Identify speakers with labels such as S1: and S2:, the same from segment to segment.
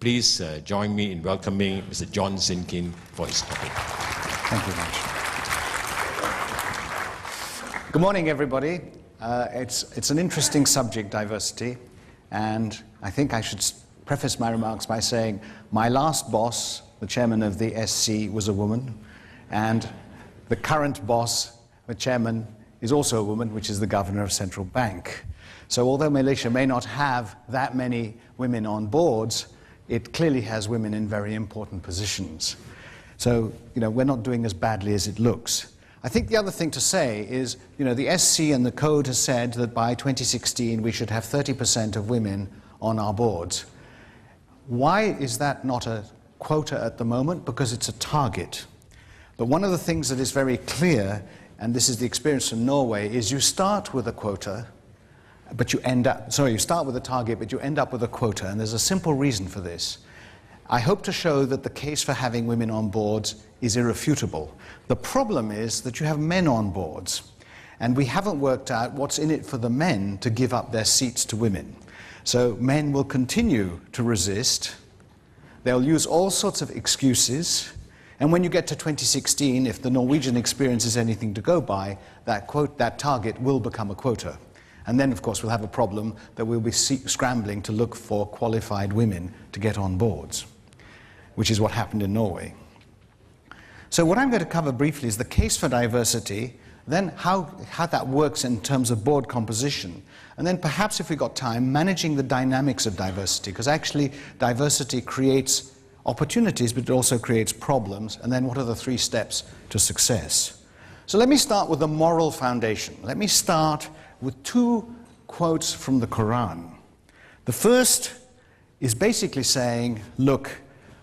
S1: Please join me in welcoming Mr. John Zinkin for his topic.
S2: Thank you very much. Good morning, everybody. It's an interesting subject, diversity, and I think I should preface my remarks by saying my last boss, the chairman of the SC, was a woman, and the current boss, the chairman, is also a woman, which is the governor of Central Bank. So although Malaysia may not have that many women on boards, it clearly has women in very important positions. So, we're not doing as badly as it looks. I think the other thing to say is, the SC and the Code has said that by 2016 we should have 30% of women on our boards. Why is that not a quota at the moment? Because it's a target. But one of the things that is very clear, and this is the experience from Norway, is you start with a quota, but you start with a target, but you end up with a quota, and there's a simple reason for this. I hope to show that the case for having women on boards is irrefutable. The problem is that you have men on boards, and we haven't worked out what's in it for the men to give up their seats to women. So men will continue to resist. They'll use all sorts of excuses, and when you get to 2016, if the Norwegian experience is anything to go by, that target will become a quota. And then, of course, we'll have a problem that we'll be scrambling to look for qualified women to get on boards, which is what happened in Norway. So what I'm going to cover briefly is the case for diversity, then how that works in terms of board composition, and then perhaps, if we've got time, managing the dynamics of diversity, because actually diversity creates opportunities, but it also creates problems, and then what are the 3 steps to success? So let me start with the moral foundation. Let me start with 2 quotes from the Quran. The first is basically saying, look,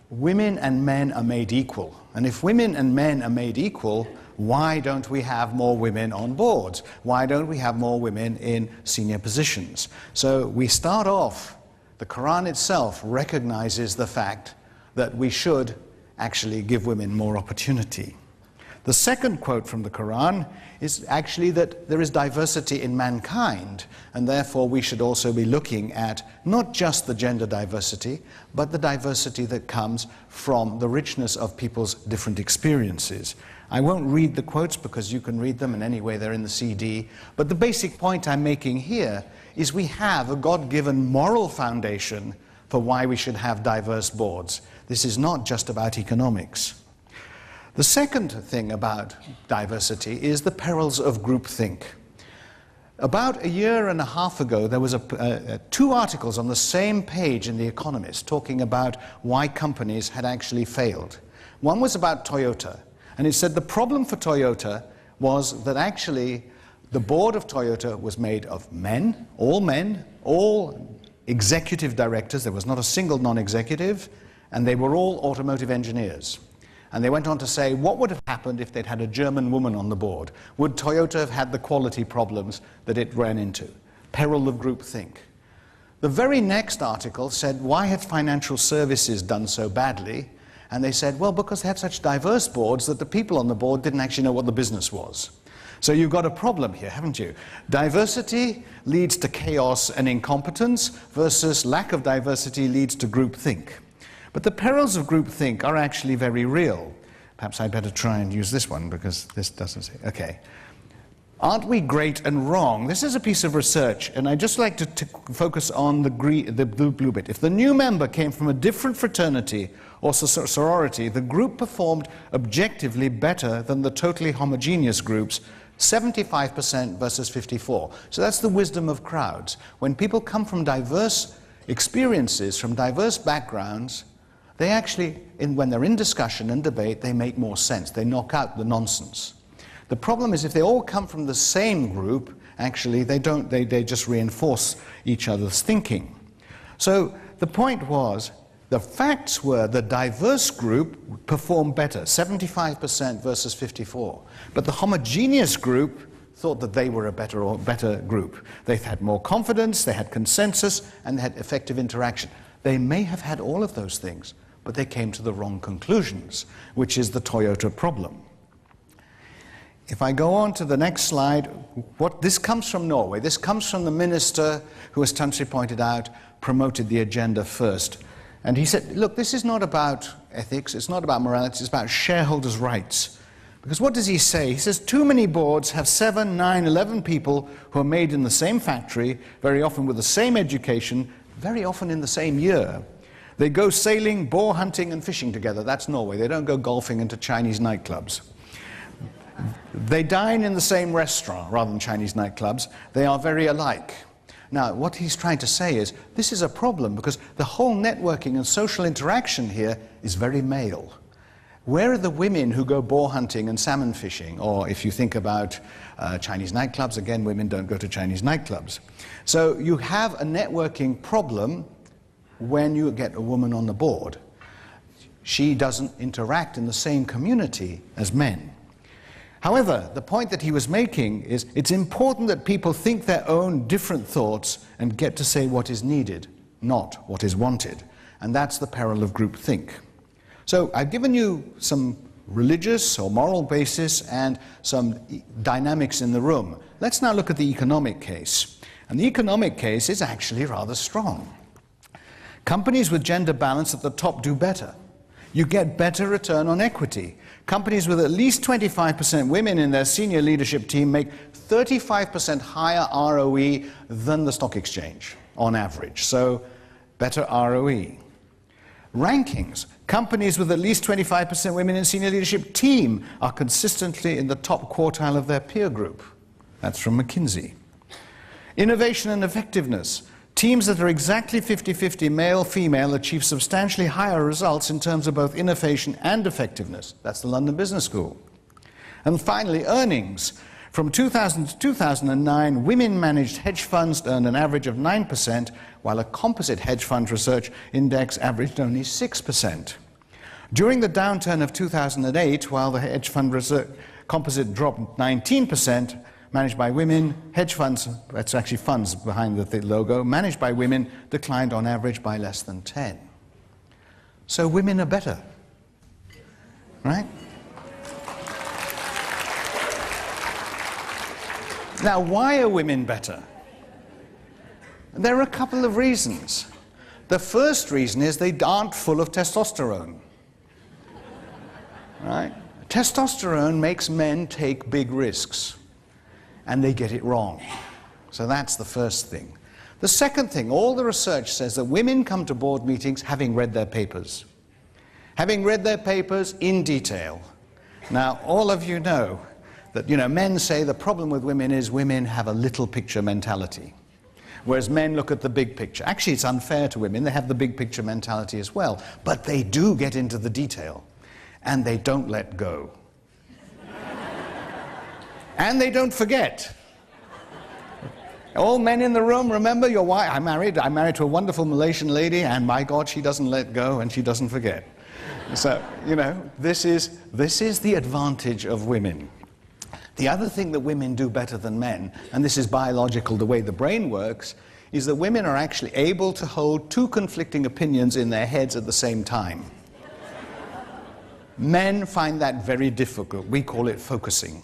S2: women and men are made equal. And if women and men are made equal, why don't we have more women on boards? Why don't we have more women in senior positions? So we start off, the Quran itself recognizes the fact that we should actually give women more opportunity. The second quote from the Quran is actually that there is diversity in mankind, and therefore we should also be looking at not just the gender diversity, but the diversity that comes from the richness of people's different experiences. I won't read the quotes because you can read them, and anyway they're in the CD, but the basic point I'm making here is we have a God-given moral foundation for why we should have diverse boards. This is not just about economics. The second thing about diversity is the perils of groupthink. About a year and a half ago, there was 2 articles on the same page in The Economist talking about why companies had actually failed. One was about Toyota, and it said the problem for Toyota was that actually the board of Toyota was made of men, all executive directors. There was not a single non-executive, and they were all automotive engineers. And they went on to say, what would have happened if they'd had a German woman on the board? Would Toyota have had the quality problems that it ran into? Peril of groupthink. The very next article said, why had financial services done so badly? And they said, well, because they had such diverse boards that the people on the board didn't actually know what the business was. So you've got a problem here, haven't you? Diversity leads to chaos and incompetence versus lack of diversity leads to groupthink. But the perils of groupthink are actually very real. Perhaps I'd better try and use this one because this doesn't say, okay. Aren't we great and wrong? This is a piece of research, and I'd just like to focus on the blue bit. If the new member came from a different fraternity or sorority, the group performed objectively better than the totally homogeneous groups, 75% versus 54%. So that's the wisdom of crowds. When people come from diverse experiences, from diverse backgrounds, they actually, when they're in discussion and debate, they make more sense. They knock out the nonsense. The problem is if they all come from the same group, actually they don't, they just reinforce each other's thinking. So the point was, the facts were the diverse group performed better, 75% versus 54%. But the homogeneous group thought that they were a better group. They had more confidence, they had consensus, and they had effective interaction. They may have had all of those things, but they came to the wrong conclusions, which is the Toyota problem. If I go on to the next slide, this comes from Norway. This comes from the minister who, as Tansri pointed out, promoted the agenda first. And he said, look, this is not about ethics, it's not about morality, it's about shareholders' rights. Because what does he say? He says too many boards have 7, 9, 11 people who are made in the same factory, very often with the same education, very often in the same year. They go sailing, boar hunting and fishing together. That's Norway. They don't go golfing into Chinese nightclubs. They dine in the same restaurant rather than Chinese nightclubs. They are very alike. Now, what he's trying to say is this is a problem because the whole networking and social interaction here is very male. Where are the women who go boar hunting and salmon fishing? Or if you think about Chinese nightclubs, again, women don't go to Chinese nightclubs. So you have a networking problem when you get a woman on the board. She doesn't interact in the same community as men. However, the point that he was making is it's important that people think their own different thoughts and get to say what is needed, not what is wanted. And that's the peril of groupthink. So I've given you some religious or moral basis and some dynamics in the room. Let's now look at the economic case. And the economic case is actually rather strong. Companies with gender balance at the top do better. You get better return on equity. Companies with at least 25% women in their senior leadership team make 35% higher ROE than the stock exchange on average. So better ROE. Rankings. Companies with at least 25% women in senior leadership team are consistently in the top quartile of their peer group. That's from McKinsey. Innovation and effectiveness. Teams that are exactly 50-50 male-female achieve substantially higher results in terms of both innovation and effectiveness. That's the London Business School. And finally, earnings. From 2000 to 2009, women-managed hedge funds earned an average of 9%, while a composite hedge fund research index averaged only 6%. During the downturn of 2008, while the hedge fund composite dropped 19%, managed by women, hedge funds, that's actually funds behind the logo, managed by women declined on average by less than 10. So women are better, right? Now, why are women better? There are a couple of reasons. The first reason is they aren't full of testosterone, right? Testosterone makes men take big risks. And they get it wrong. So that's the first thing. The second thing, all the research says that women come to board meetings having read their papers. Having read their papers in detail. Now, all of you know that, men say the problem with women is women have a little picture mentality. Whereas men look at the big picture. Actually, it's unfair to women. They have the big picture mentality as well. But they do get into the detail. And they don't let go. And they don't forget. All men in the room, remember your wife? I'm married to a wonderful Malaysian lady, and my God, she doesn't let go and she doesn't forget. So, this is the advantage of women. The other thing that women do better than men, and this is biological, the way the brain works, is that women are actually able to hold two conflicting opinions in their heads at the same time. Men find that very difficult. We call it focusing.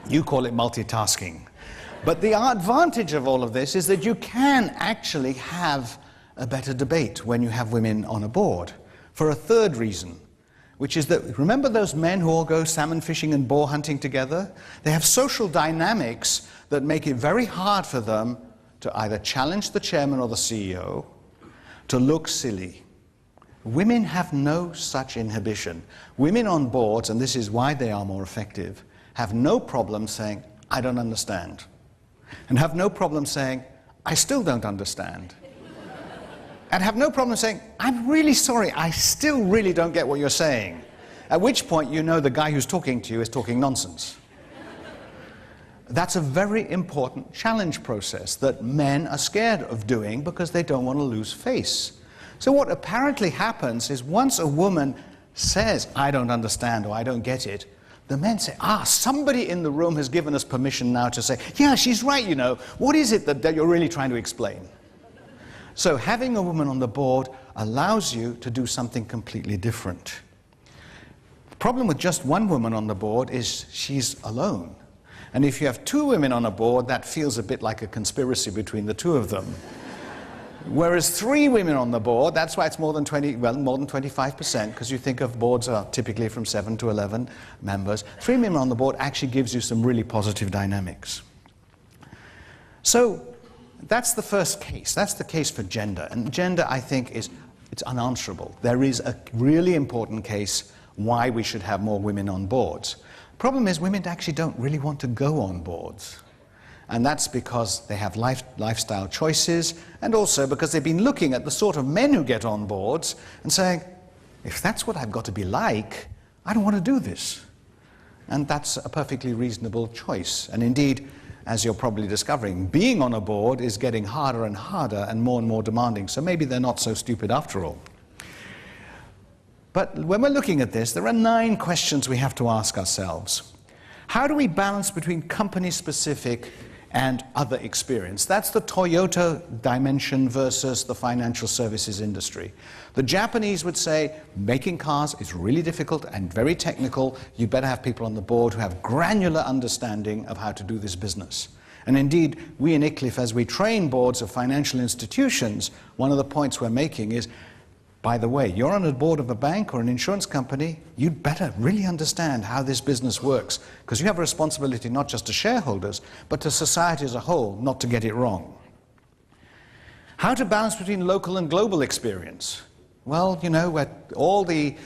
S2: You call it multitasking. But the advantage of all of this is that you can actually have a better debate when you have women on a board. For a third reason, which is that, remember those men who all go salmon fishing and boar hunting together? They have social dynamics that make it very hard for them to either challenge the chairman or the CEO, to look silly. Women have no such inhibition. Women on boards, and this is why they are more effective, have no problem saying, I don't understand. And have no problem saying, I still don't understand. And have no problem saying, I'm really sorry, I still really don't get what you're saying. At which point you know the guy who's talking to you is talking nonsense. That's a very important challenge process that men are scared of doing because they don't want to lose face. So what apparently happens is once a woman says, I don't understand or I don't get it, the men say, somebody in the room has given us permission now to say, yeah, she's right, what is it that you're really trying to explain? So having a woman on the board allows you to do something completely different. The problem with just one woman on the board is she's alone. And if you have two women on a board, that feels a bit like a conspiracy between the two of them. Whereas 3 women on the board, that's why it's more than 25%, because you think of boards are typically from 7 to 11 members. 3 women on the board actually gives you some really positive dynamics. So that's the first case. That's the case for gender. And gender, I think, it's unanswerable. There is a really important case why we should have more women on boards. The problem is women actually don't really want to go on boards. And that's because they have lifestyle choices, and also because they've been looking at the sort of men who get on boards and saying, if that's what I've got to be like, I don't want to do this. And that's a perfectly reasonable choice. And indeed, as you're probably discovering, being on a board is getting harder and harder and more demanding. So maybe they're not so stupid after all. But when we're looking at this, there are 9 questions we have to ask ourselves. How do we balance between company-specific and other experience? That's the Toyota dimension versus the financial services industry. The Japanese would say, making cars is really difficult and very technical. You better have people on the board who have granular understanding of how to do this business. And indeed, we in Iclif, as we train boards of financial institutions, one of the points we're making is, by the way, you're on the board of a bank or an insurance company, you'd better really understand how this business works, because you have a responsibility not just to shareholders, but to society as a whole, not to get it wrong. How to balance between local and global experience? Well, you know, all the,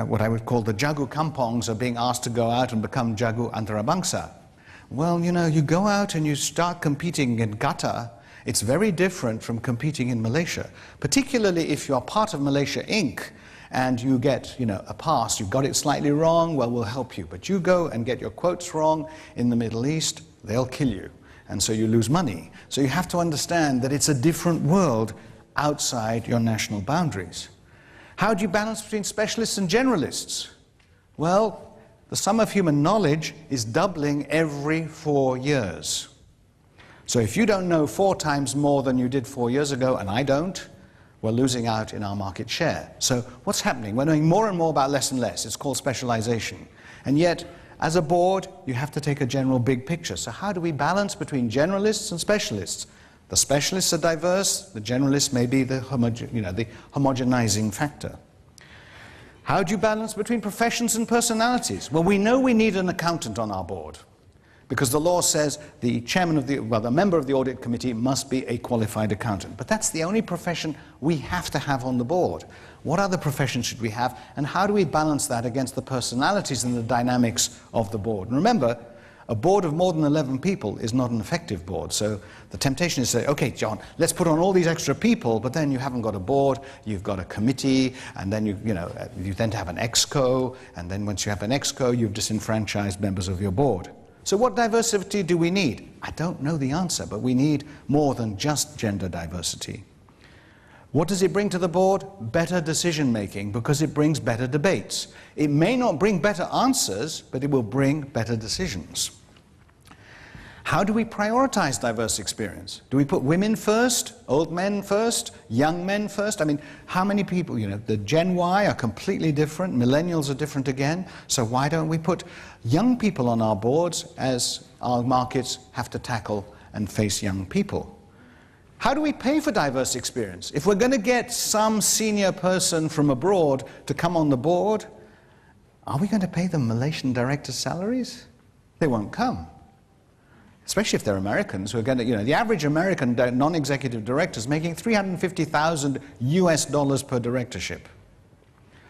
S2: what I would call the jago kampongs are being asked to go out and become jago antarabangsa. Well, you go out and you start competing in Qatar. It's very different from competing in Malaysia, particularly if you're part of Malaysia Inc. and you get, a pass. You've got it slightly wrong, well, we'll help you. But you go and get your quotes wrong in the Middle East, they'll kill you. And so you lose money. So you have to understand that it's a different world outside your national boundaries. How do you balance between specialists and generalists? Well, the sum of human knowledge is doubling every 4 years. So if you don't know 4 times more than you did 4 years ago, and I don't, we're losing out in our market share. So what's happening? We're knowing more and more about less and less. It's called specialization. And yet, as a board, you have to take a general big picture. So how do we balance between generalists and specialists? The specialists are diverse, the generalists may be the homogenizing factor. How do you balance between professions and personalities? Well, we know we need an accountant on our board, because the law says the chairman of the member of the audit committee must be a qualified accountant. But that's the only profession we have to have on the board. What other professions should we have, and how do we balance that against the personalities and the dynamics of the board? And remember, a board of more than 11 people is not an effective board. So the temptation is to say, okay, John, let's put on all these extra people, but then you haven't got a board, you've got a committee, and then you then have an exco, and then once you have an exco, you've disenfranchised members of your board. So what diversity do we need? I don't know the answer, but we need more than just gender diversity. What does it bring to the board? Better decision making, because it brings better debates. It may not bring better answers, but it will bring better decisions. How do we prioritize diverse experience? Do we put women first, old men first, young men first? I mean, how many people, the Gen Y are completely different, millennials are different again, so why don't we put young people on our boards as our markets have to tackle and face young people? How do we pay for diverse experience? If we're going to get some senior person from abroad to come on the board, are we going to pay them Malaysian directors' salaries? They won't come. Especially if they're Americans who are going to, the average American non-executive director is making $350,000 US per directorship.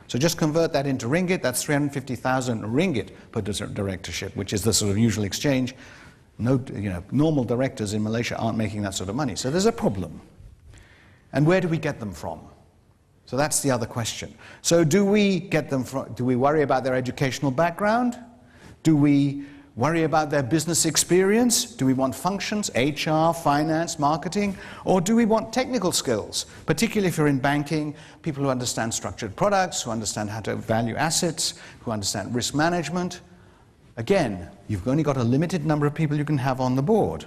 S2: So just convert that into ringgit, that's 350,000 ringgit per directorship, which is the sort of usual exchange. No, normal directors in Malaysia aren't making that sort of money. So there's a problem. And where do we get them from? So that's the other question. So do we get them from, do we worry about their educational background? Do we worry about their business experience? Do we want functions, HR, finance, marketing? Or do we want technical skills? Particularly if you're in banking, people who understand structured products, who understand how to value assets, who understand risk management. Again, you've only got a limited number of people you can have on the board.